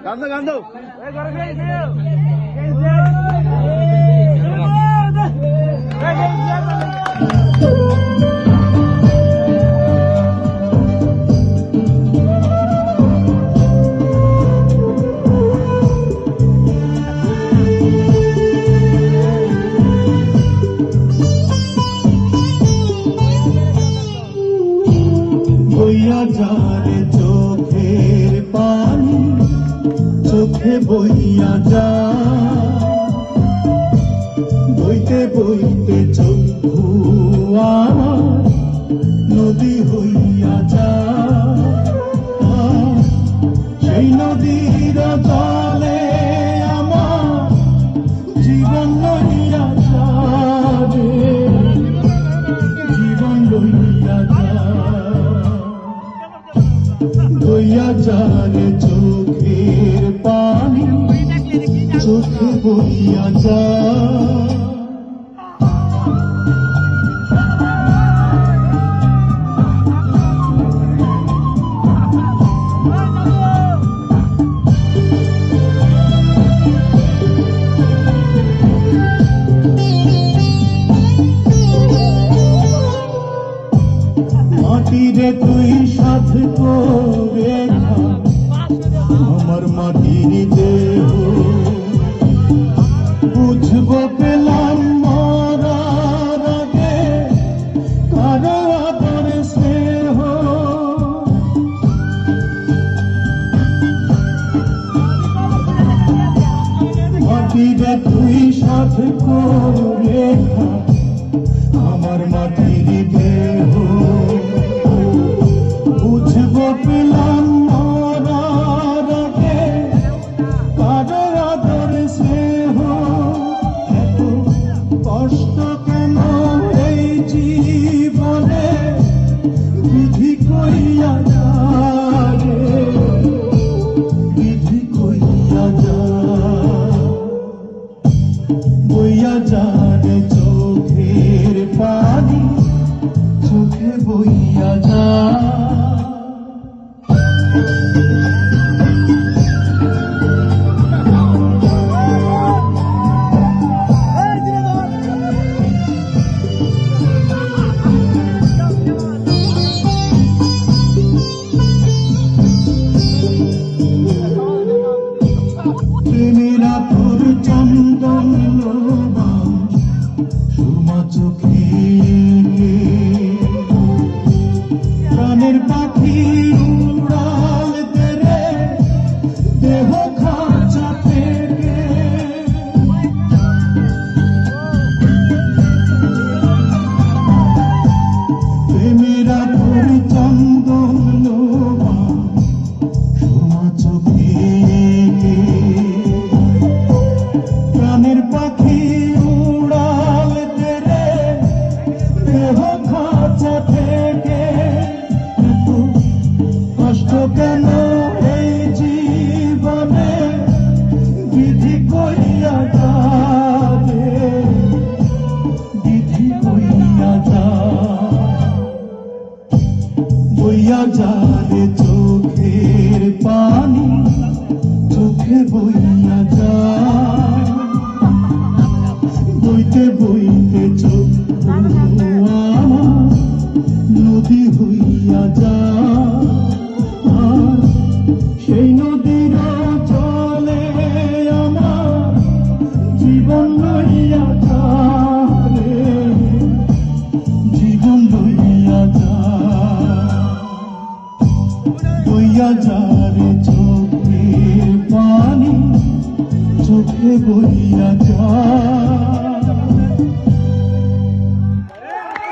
কান্দো কান্দো বইয়া যারে চোখের পানি চোখে বইয়া যা বইতে বইতে চক্ষু আমার নদী হইয়া যা সেই নদীর জলে আমার জীবন লইয়া যাবে জীবন লইয়া যা বইয়া যারে চোখের পানি চোখে বইয়া যা মাটিরে তুই সাথে করে আমার মাটির দেহ বুঝব পেলাম মরার আগে কারো আদর স্নেহ মাটিরে তুই সাথে করে আমার মাটির দেহ বুঝব পেলাম মরার আগে কারো আদর স্নেহ এত কষ্ট কেন এই জীবনে বিধি কইয়া যা রে বিধি কইয়া যা বইয়া যা রে চোখের পানি চোখে বইয়া যা প্রেমেরা তোর চন্দন লোবান সুরমা চোখে প্রাণের পাখি উড়াল তেরে দেহ খাঁচা থেকে প্রেমেরা তোর চন্দন লোবান সুরমা চোখে প্রাণের পাখি উড়াল তেরে দেহ খাঁচা থেকে কষ্ট কেন এই জীবনে বিধি কইয়া যাবে বিধি কইয়া যা বইয়া যারে চোখের পানি চোখে বইয়া যা বইতে বইতে চক্ষু আমার নদী হইয়া যা সেই নদীর জলে আমার জীবন লইয়া যা রে জীবন লইয়া যা বইয়া যা রে চোখের পানি চোখে বইয়া যা